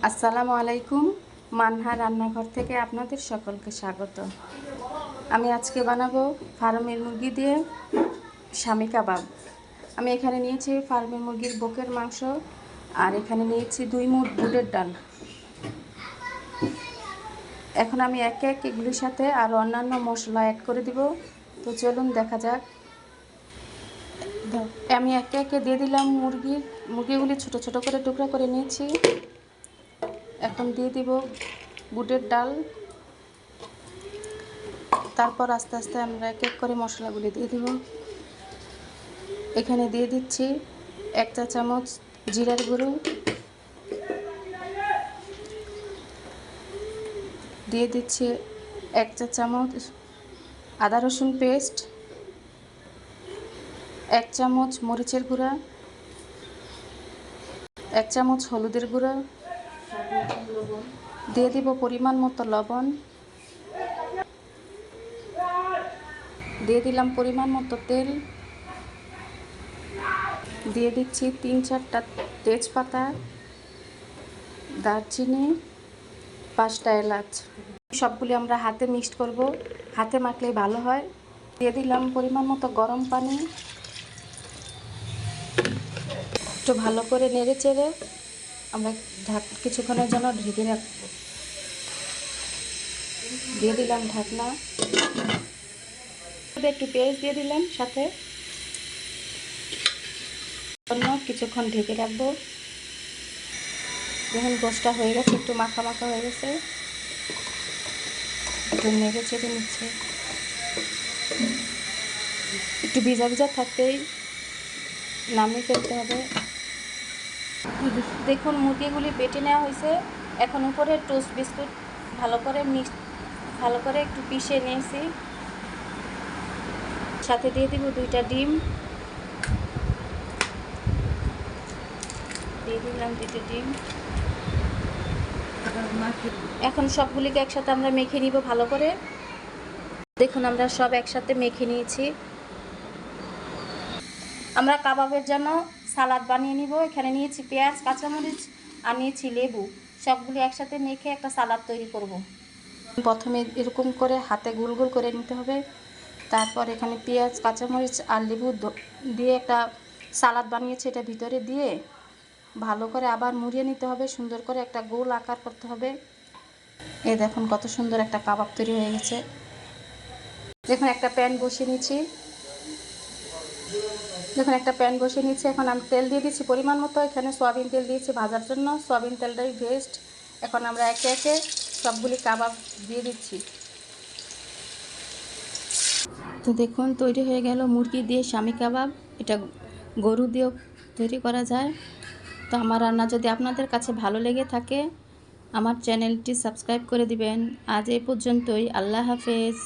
আসসালামু আলাইকুম। মানহা রান্নাঘর থেকে আপনাদের সকলকে স্বাগত। আমি আজকে বানাবো ফার্মের মুরগি দিয়ে শামি কাবাব। আমি এখানে নিয়েছি ফার্মের মুরগির বুকের মাংস, আর এখানে নিয়েছি 2 মুঠ বুটের ডাল। এখন আমি একে এক এগুলির সাথে আর অন্যান্য মশলা অ্যাড করে দিব। তো চলুন দেখা যাক। আমি একে একে দিয়ে দিলাম মুরগিগুলি ছোট ছোট করে টুকরা করে নিয়েছি। এখন দিয়ে দিব বুটের ডাল। তারপর আস্তে আস্তে আমরা এক এক করে মশলাগুলি দিয়ে দিব। এখানে দিয়ে দিচ্ছি 1 চা চামচ জিরার গুঁড়ো, দিয়ে দিচ্ছি 1 চা চামচ আদা রসুন পেস্ট, 1 চামচ মরিচের গুঁড়া, 1 চামচ হলুদের গুঁড়া, দিয়ে দিব পরিমাণ মতো লবণ, দিয়ে দিলাম পরিমাণ মতো তেল, দিয়ে দিচ্ছি 3-4টা তেজপাতা, দারচিনি, 5টা এলাচ। সবগুলি আমরা হাতে মিক্সড করব, হাতে মাখলেই ভালো হয়। দিয়ে দিলাম পরিমাণ মতো গরম পানি। একটু ভালো করে নেড়ে চেড়ে আমরা কিছুক্ষণের জন্য ঢেকে রাখব। দিয়ে দিলাম ঢাকনা, একটু পেঁয়াজ দিয়ে দিলাম সাথে, কিছুক্ষণ ঢেকে রাখবো। দেখুন গোশটা হয়ে গেছে, একটু মাখা মাখা হয়ে গেছে, একটু নেড়ে চেড়ে নিচ্ছে। একটু ভিজা ভিজা থাকতেই নামিয়ে ফেলতে হবে। দেখুন মুরগিগুলি বেটে নেওয়া হয়েছে। এখন উপরে টোস্ট বিস্কুট ভালো করে একটু পিষে নিয়েছি। সাথে দিয়ে দিব 2টা ডিম, দিয়ে দিলাম 2টা ডিম। এখন সবগুলিকে একসাথে আমরা মেখে নিব ভালো করে। দেখুন আমরা সব একসাথে মেখে নিয়েছি। আমরা কাবাবের জন্য সালাদ বানিয়ে নিব। এখানে নিয়েছি পেঁয়াজ, কাঁচামরিচ আর নিয়েছি লেবু। সবগুলি একসাথে মেখে একটা সালাদ তৈরি করব। প্রথমে এরকম করে হাতে গোল গোল করে নিতে হবে। তারপর এখানে পেঁয়াজ, কাঁচামরিচ আর লেবু দিয়ে একটা সালাদ বানিয়েছি, এটা ভিতরে দিয়ে ভালো করে আবার মুড়িয়ে নিতে হবে। সুন্দর করে একটা গোল আকার করতে হবে। এই দেখুন কত সুন্দর একটা কাবাব তৈরি হয়ে গেছে। দেখুন একটা প্যান বসিয়ে নিচ্ছি। এখন আমি তেল দিয়ে দিচ্ছি পরিমাণ মতো। এখানে সয়াবিন তেল দিয়েছি ভাজার জন্য। সয়াবিন তেলটাই বেস্ট। এখন আমরা একে একে সবগুলি কাবাব দিয়ে দিচ্ছি। তো দেখুন তৈরি হয়ে গেল মুরগি দিয়ে শামি কাবাব। এটা গরু দিয়েও তৈরি করা যায়। তো আমার রান্না যদি আপনাদের কাছে ভালো লেগে থাকে আমার চ্যানেলটি সাবস্ক্রাইব করে দিবেন। আজ এই পর্যন্তই। আল্লাহ হাফেজ।